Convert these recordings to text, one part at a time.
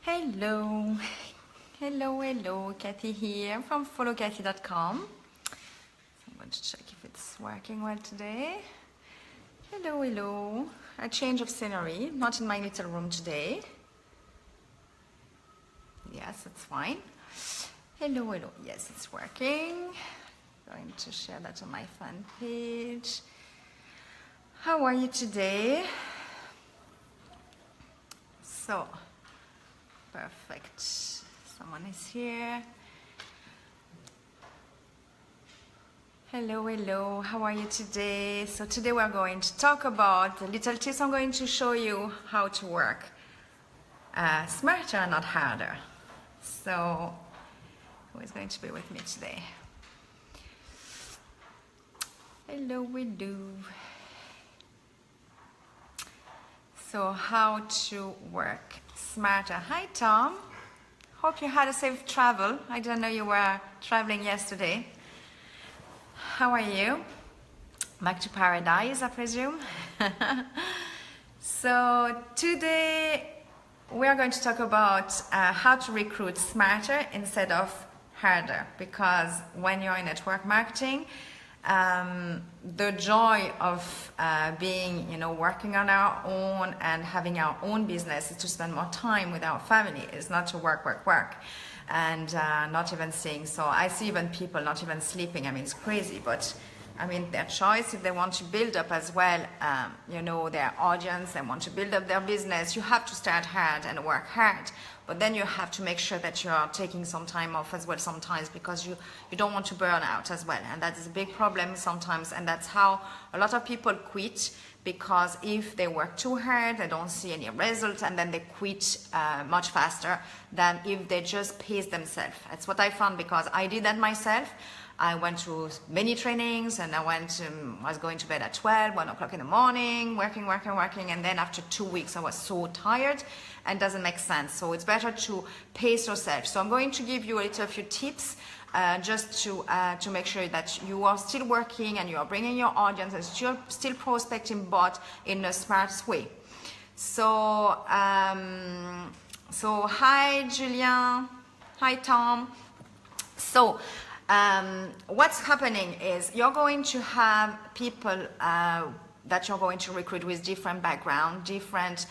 Hello, hello, Kathy here from followkathy.com. I'm going to check if it's working well today. Hello, a change of scenery, not in my little room today. Yes, it's fine. Hello, yes, it's working. Going to share that on my fan page. How are you today? So, perfect. Someone is here. Hello, how are you today? So today we're going to talk about the little tips. I'm going to show you how to work smarter, not harder. So, who is going to be with me today? Hello. So how to work smarter. Hi Tom, hope you had a safe travel. I didn't know you were traveling yesterday. How are you? Back to paradise, I presume. So today we are going to talk about how to recruit smarter instead of harder, because when you're in network marketing, the joy of being, working on our own and having our own business is to spend more time with our family. It's not to work, and not even seeing. So I see even people not even sleeping. I mean, it's crazy, but I mean, their choice. If they want to build up as well, their audience, they want to build up their business, you have to start hard and work hard. But then you have to make sure that you are taking some time off as well sometimes, because you don't want to burn out as well. And that is a big problem sometimes. And that's how a lot of people quit, because if they work too hard, they don't see any results, and then they quit much faster than if they just pace themselves. That's what I found, because I did that myself. I went through many trainings, and I was going to bed at 12, 1 o'clock in the morning, working, and then after 2 weeks I was so tired, and doesn't make sense. So it's better to pace yourself. So I'm going to give you a few tips just to make sure that you are still working and you are bringing your audience and still prospecting, but in a smart way. So, hi Julien, hi Tom. So, what's happening is you're going to have people that you're going to recruit with different background, different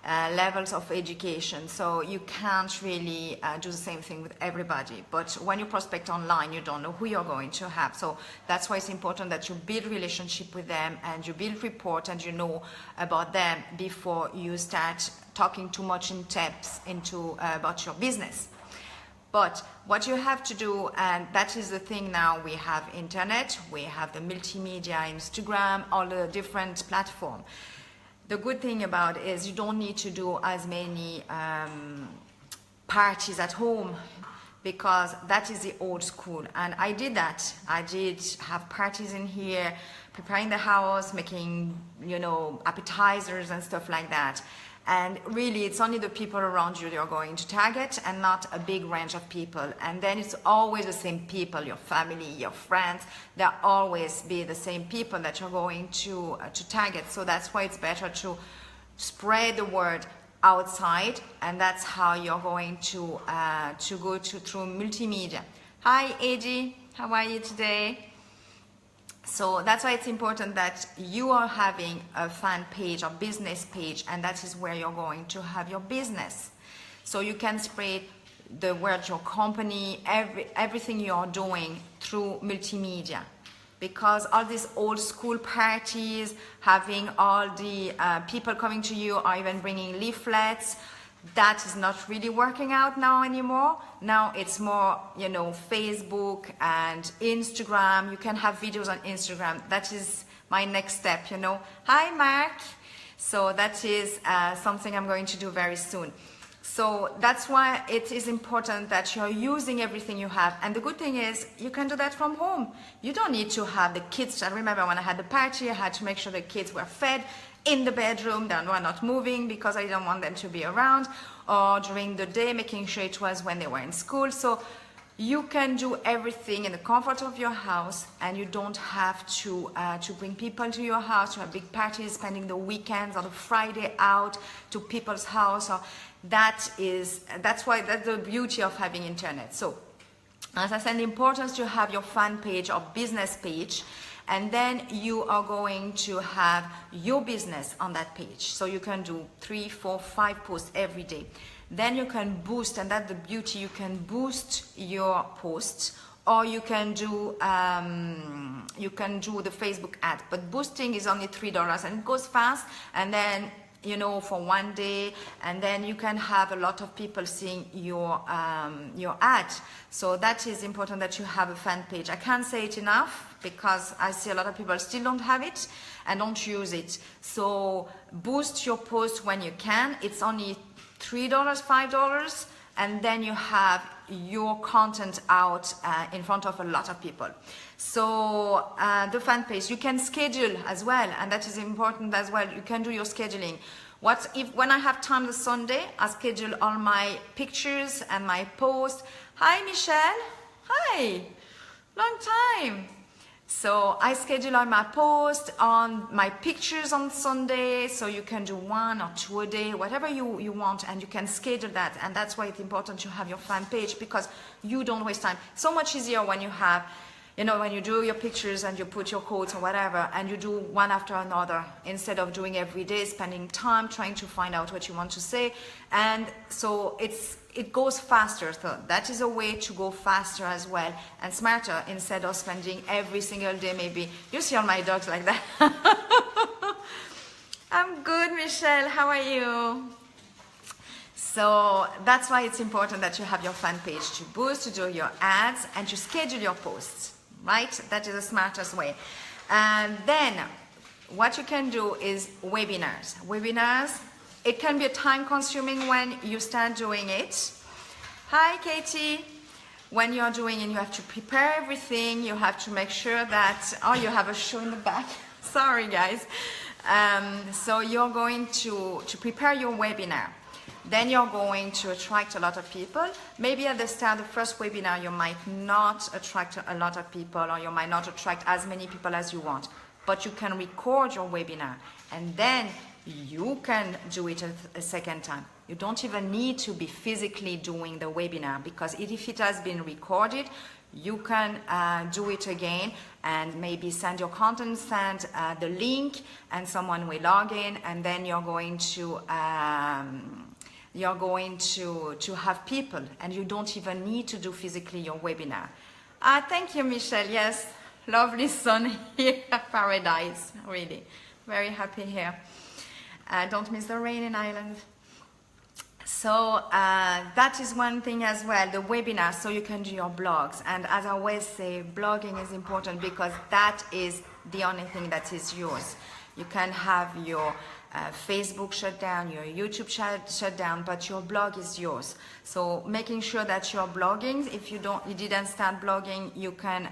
levels of education. So you can't really do the same thing with everybody. But when you prospect online, you don't know who you're going to have. So that's why it's important that you build relationship with them and you build rapport and you know about them before you start talking too much in depth into about your business. But what you have to do, and that is the thing now, we have internet, we have the multimedia, Instagram, all the different platforms. The good thing about it is you don't need to do as many parties at home, because that is the old school. And I did that. I did have parties in here, preparing the house, making, appetizers and stuff like that. And really, it's only the people around you you're going to target, and not a big range of people. And then it's always the same people, your family, your friends. They'll always be the same people that you're going to target. So that's why it's better to spread the word outside, and that's how you're going to go through multimedia. Hi, Eddie. How are you today? So that's why it's important that you are having a fan page or business page, and that is where you're going to have your business. So you can spread the word, your company, everything you're doing through multimedia. Because all these old school parties, having all the people coming to you, or even bringing leaflets, that is not really working out now anymore. Now it's more, Facebook and Instagram. You can have videos on Instagram. That is my next step, Hi, Mark. So that is something I'm going to do very soon. So that's why it is important that you're using everything you have. And the good thing is you can do that from home. You don't need to have the kids. I remember when I had the party, I had to make sure the kids were fed in the bedroom, they were not moving because I didn't want them to be around, or during the day, making sure it was when they were in school. So You can do everything in the comfort of your house, and you don't have to bring people to your house to have big parties, spending the weekends or the Friday out to people's house. Or that's the beauty of having internet. So, as I said, the importance to have your fan page or business page, and then you are going to have your business on that page. So you can do 3, 4, 5 posts every day. Then you can boost, and that's the beauty, you can boost your posts, or you can do the Facebook ad. But boosting is only $3 and it goes fast, and then for one day, and then you can have a lot of people seeing your ad. So that is important that you have a fan page. I can't say it enough because I see a lot of people still don't have it and don't use it. So boost your post when you can. It's only $3, $5, and then you have your content out in front of a lot of people. So the fan page, you can schedule as well, and that is important as well. You can do your scheduling. When I have time this Sunday, I schedule all my pictures and my posts. Hi, Michelle. Hi. Long time. So I schedule all my posts on my pictures on Sunday, so you can do 1 or 2 a day, whatever you want, and you can schedule that. And that's why it's important to have your fan page, because you don't waste time. So much easier when you have, when you do your pictures and you put your quotes or whatever, and you do one after another, instead of doing every day, spending time trying to find out what you want to say. And so it goes faster. So that is a way to go faster as well, and smarter, instead of spending every single day. Maybe you see all my dogs like that. I'm good, Michelle. How are you? So that's why it's important that you have your fan page to boost, to do your ads, and to schedule your posts, right? That is the smartest way. And then what you can do is webinars. Webinars, it can be time consuming when you start doing it. Hi, Katie. When you're doing it, you have to prepare everything. You have to make sure that, you have a show in the back. Sorry, guys. So you're going to prepare your webinar. Then you're going to attract a lot of people. Maybe at the start, the first webinar, you might not attract a lot of people, or you might not attract as many people as you want. But you can record your webinar, and then you can do it a second time. You don't even need to be physically doing the webinar, because if it has been recorded, you can do it again, and maybe send your content, send the link, and someone will log in, and then you're going to have people, and you don't even need to do physically your webinar. Thank you, Michelle. Yes, lovely sun here, paradise, really. Very happy here. Don't miss the rain in Ireland. So that is one thing as well, the webinar, so you can do your blogs. And as I always say, blogging is important, because that is the only thing that is yours. You can have your Facebook shut down, your YouTube shut down, but your blog is yours. So making sure that you're blogging. If you didn't start blogging, you can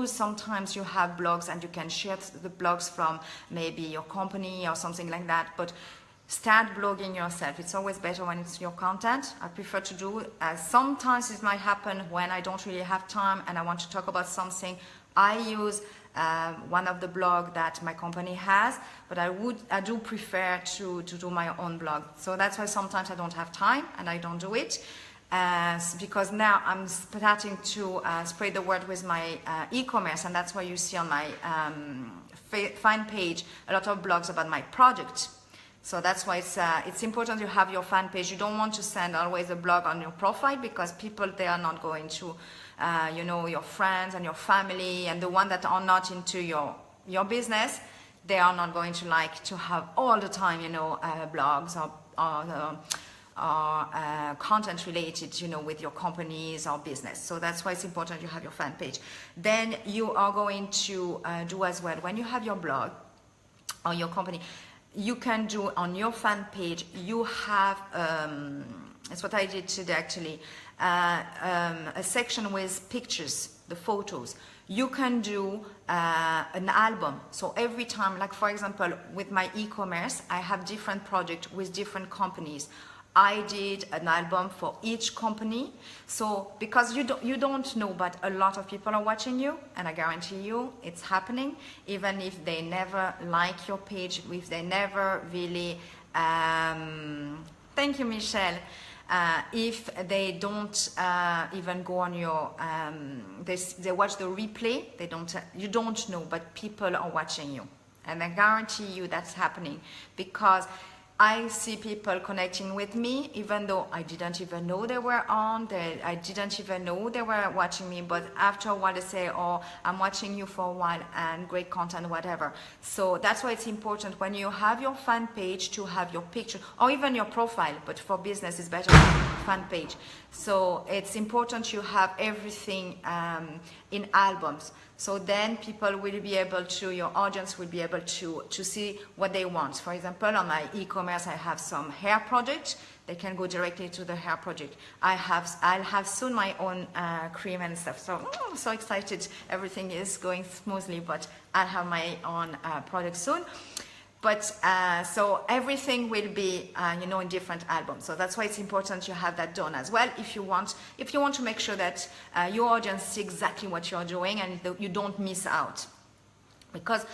sometimes you have blogs, and you can share the blogs from maybe your company or something like that. But start blogging yourself. It's always better when it's your content. I prefer to do, sometimes it might happen when I don't really have time and I want to talk about something. I use one of the blog that my company has, but I do prefer to do my own blog. So that's why sometimes I don't have time and I don't do it, because now I'm starting to spread the word with my e-commerce, and that's why you see on my fan page a lot of blogs about my product. So that's why it's important to have your fan page. You don't want to send always a blog on your profile, because people, they are not going to, your friends and your family, and the ones that are not into your business, they are not going to like to have all the time, blogs or content related, with your companies or business. So that's why it's important you have your fan page. Then you are going to do as well, when you have your blog or your company, you can do on your fan page, you have, it's what I did today actually, a section with pictures, the photos. You can do an album. So every time, like for example, with my e-commerce, I have different projects with different companies. I did an album for each company. So because you don't know, but a lot of people are watching you, and I guarantee you it's happening, even if they never like your page, if they never really, thank you, Michelle. If they don't even go on your, they watch the replay, you don't know, but people are watching you. And I guarantee you that's happening, because I see people connecting with me, even though I didn't even know they were on, I didn't even know they were watching me, but after a while they say, oh, I'm watching you for a while and great content, whatever. So that's why it's important when you have your fan page to have your picture, or even your profile, but for business it's better fan page. So it's important you have everything in albums. So then people will be able to, your audience will be able to see what they want. For example, on my e-commerce, I have some hair projects. They can go directly to the hair project. I'll have soon my own cream and stuff. So I'm so excited. Everything is going smoothly, but I'll have my own product soon. But so everything will be, in different albums. So that's why it's important you have that done as well. If you want to make sure that your audience sees exactly what you're doing and you don't miss out. Because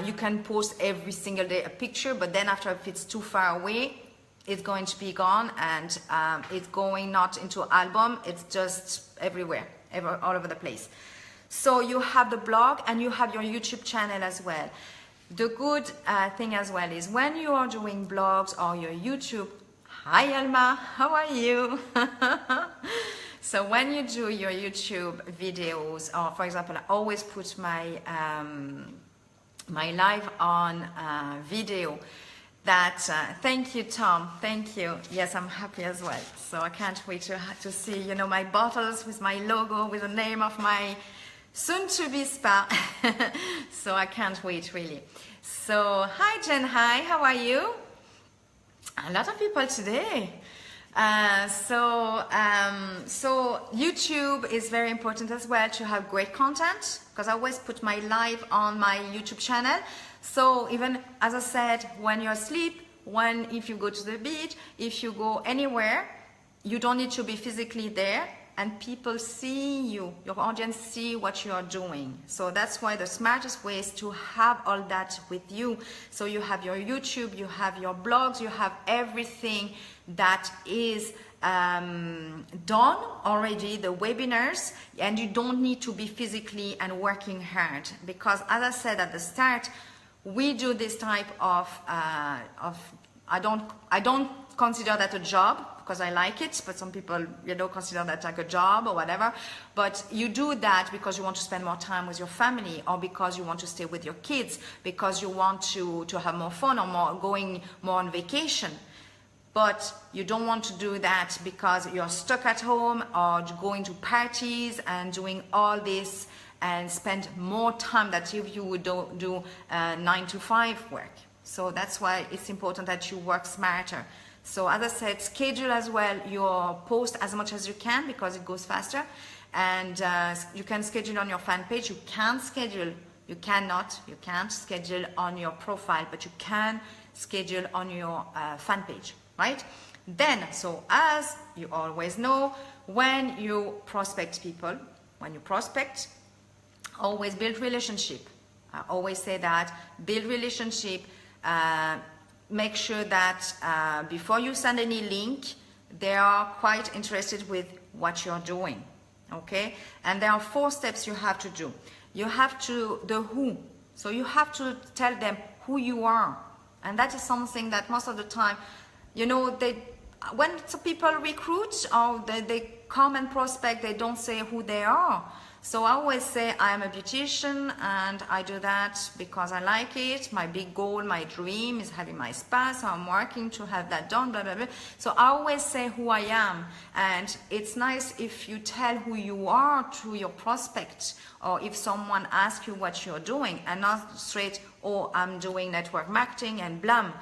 you can post every single day a picture, but then after, if it's too far away, it's going to be gone, and it's going not into album. It's just everywhere, all over the place. So you have the blog and you have your YouTube channel as well. The good thing as well is when you are doing blogs or your YouTube, hi Alma, how are you? So when you do your YouTube videos, or for example, I always put my my live on video. That thank you, Tom, thank you. Yes, I'm happy as well. So I can't wait to see, my bottles with my logo, with the name of my soon-to-be spa. So I can't wait, really. So hi Jen, hi, how are you? A lot of people today. So YouTube is very important as well to have great content, because I always put my live on my YouTube channel. So even, as I said, when you're asleep, if you go to the beach, if you go anywhere, you don't need to be physically there, and people see you, your audience see what you are doing. So that's why the smartest way is to have all that with you. So you have your YouTube, you have your blogs, you have everything that is done already, the webinars, and you don't need to be physically and working hard. Because as I said at the start, we do this type of I don't consider that a job, because I like it, but some people, consider that like a job or whatever. But you do that because you want to spend more time with your family, or because you want to stay with your kids, because you want to have more fun, or going more on vacation. But you don't want to do that because you're stuck at home, or going to parties and doing all this and spend more time that if you would do 9 to 5 work. So that's why it's important that you work smarter. So as I said, schedule as well your post as much as you can, because it goes faster. And you can schedule on your fan page. You can't schedule on your profile, but you can schedule on your fan page, right? Then, so as you always know, when you prospect people, always build relationship. I always say that, build relationship. Make sure that before you send any link, they are quite interested with what you're doing, okay? And there are 4 steps you have to do. You have to, the who. So you have to tell them who you are. And that is something that most of the time, when some people recruit or they come and prospect, they don't say who they are. So I always say I am a beautician and I do that because I like it. My big goal, my dream is having my spa, so I'm working to have that done, blah, blah, blah. So I always say who I am. And it's nice if you tell who you are to your prospect, or if someone asks you what you're doing, and not straight, oh, I'm doing network marketing and blah.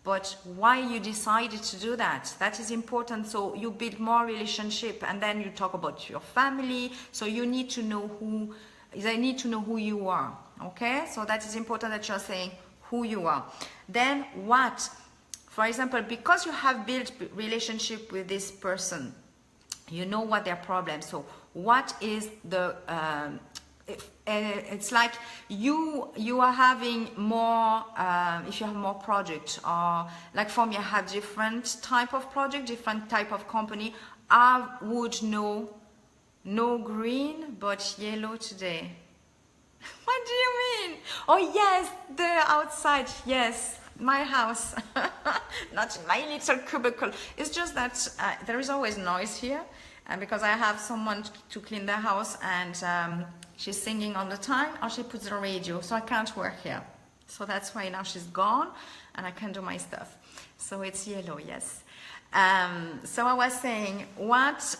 But why you decided to do that, that is important. So you build more relationship, and then you talk about your family. So you need to know they need to know who you are, okay? So that is important that you're saying who you are. Then what? for example, because you have built relationship with this person, you know what their problem. So what is the it's like you are having more if you have more projects, or like for me I have different type of project, different type of company. I would know no green but yellow today. What do you mean? Oh yes, the outside, yes, my house. Not my little cubicle. It's just that there is always noise here, and because I have someone to clean the house, and she's singing all the time, or she puts the radio, so I can't work here. So that's why now she's gone and I can do my stuff. So it's yellow, yes. So I was saying, what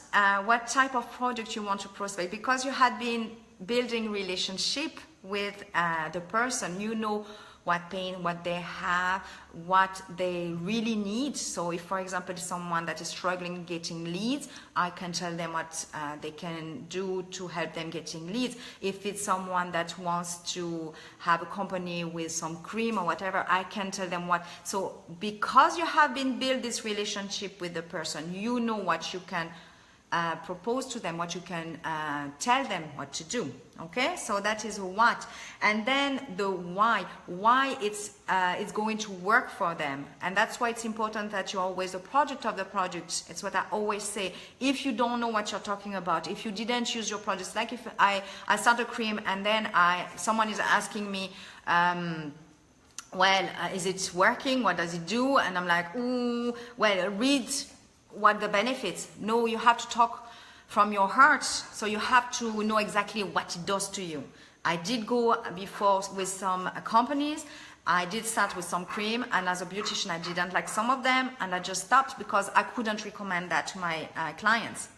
type of product you want to prospect, because you had been building relationship with the person, you know what pain, what they have, what they really need. So if, for example, someone that is struggling getting leads, I can tell them what they can do to help them getting leads. If it's someone that wants to have a company with some cream or whatever, I can tell them what. So because you have been build this relationship with the person, you know what you can propose to them, what you can tell them what to do. Okay, so that is what. And then the why it's going to work for them. And that's why it's important that you're always the project of the project. It's what I always say. If you don't know what you're talking about, if you didn't use your products, like if I start a cream and then someone is asking me, well, is it working, what does it do? And I'm like, ooh, well, read what the benefits. No, you have to talk from your heart, so you have to know exactly what it does to you. I did go before with some companies. I did start with some cream, and as a beautician I didn't like some of them, and I just stopped because I couldn't recommend that to my clients,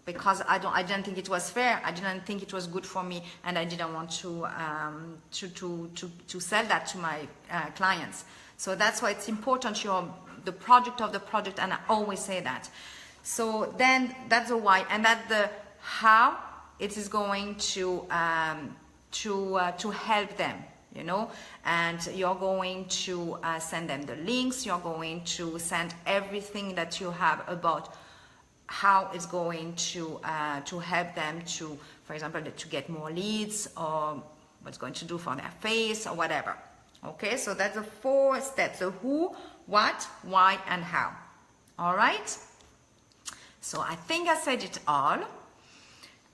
because I didn't think it was fair, I didn't think it was good for me, and I didn't want to sell that to my clients. So that's why it's important you're the project of the project, and I always say that. So then that's the why, and that's the how it is going to help them, you know. And you're going to send them the links, you're going to send everything that you have about how it's going to help them to, for example, to get more leads, or what's going to do for their face or whatever. Okay, so that's the 4 steps: the who, what, why, and how. All right. So I think I said it all.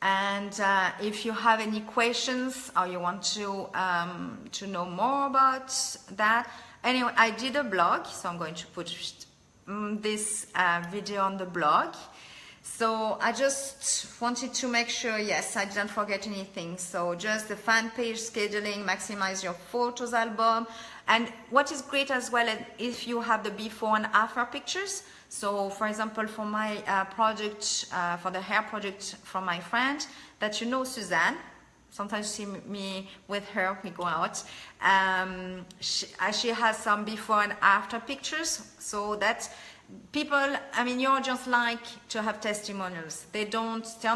And if you have any questions or you want to know more about that, anyway, I did a blog, so I'm going to put this video on the blog. So I just wanted to make sure, yes, I didn't forget anything. So just the fan page scheduling, maximize your photos album. And what is great as well is if you have the before and after pictures. So for example, for my project, for the hair project from my friend that you know, Suzanne, sometimes you see me with her, we go out. She has some before and after pictures, so that people, I mean, you're just like to have testimonials. They're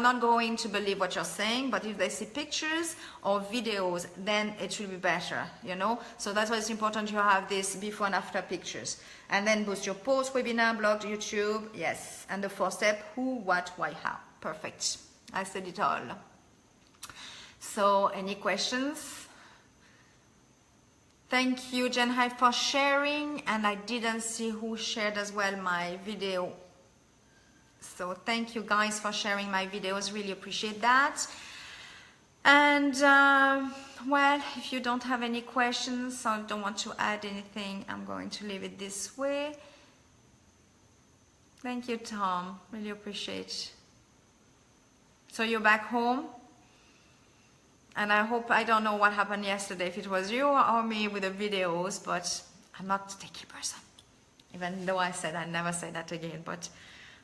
not going to believe what you're saying, but if they see pictures or videos, then it will be better, you know. So that's why it's important you have this before and after pictures. And then boost your post, webinar, blog, YouTube, yes. And the 4th step, who, what, why, how. Perfect. I said it all. So any questions? Thank you, Jenhai, for sharing, and I didn't see who shared as well my video. So thank you guys for sharing my videos, really appreciate that. And well, if you don't have any questions or don't want to add anything, I'm going to leave it this way. Thank you, Tom, really appreciate. So you're back home? And I hope, I don't know what happened yesterday, if it was you or me with the videos, but I'm not a techie person. Even though I said I'd never say that again, but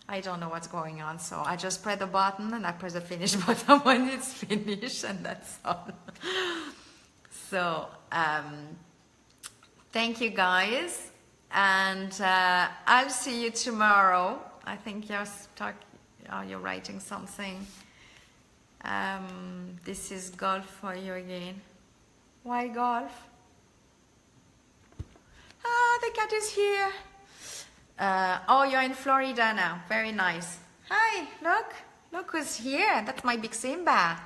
I don't know what's going on. So I just press the button and I press the finish button when it's finished, and that's all. So thank you guys, and I'll see you tomorrow. I think you're writing something. This is golf for you again. Why golf? Ah, the cat is here. Oh, you're in Florida now. Very nice. Hi, look who's here. That's my big Simba.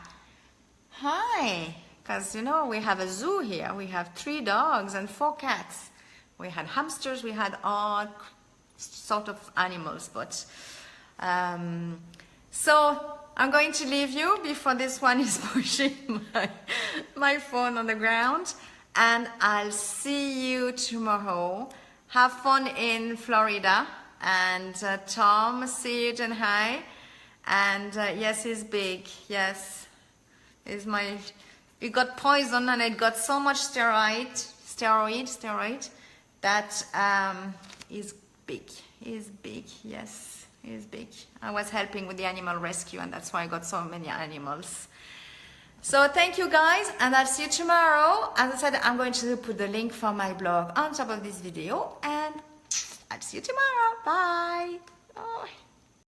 Hi, because you know we have a zoo here. We have 3 dogs and 4 cats. We had hamsters. We had all sort of animals, but so I'm going to leave you before this one is pushing my phone on the ground, and I'll see you tomorrow. Have fun in Florida, and Tom, see you and hi. And yes, he's big. Yes, is my. It got poison and it got so much steroid that is big. He's big. Yes, he's big. I was helping with the animal rescue, and that's why I got so many animals. So thank you guys, and I'll see you tomorrow. As I said, I'm going to put the link for my blog on top of this video, and I'll see you tomorrow. Bye. Oh.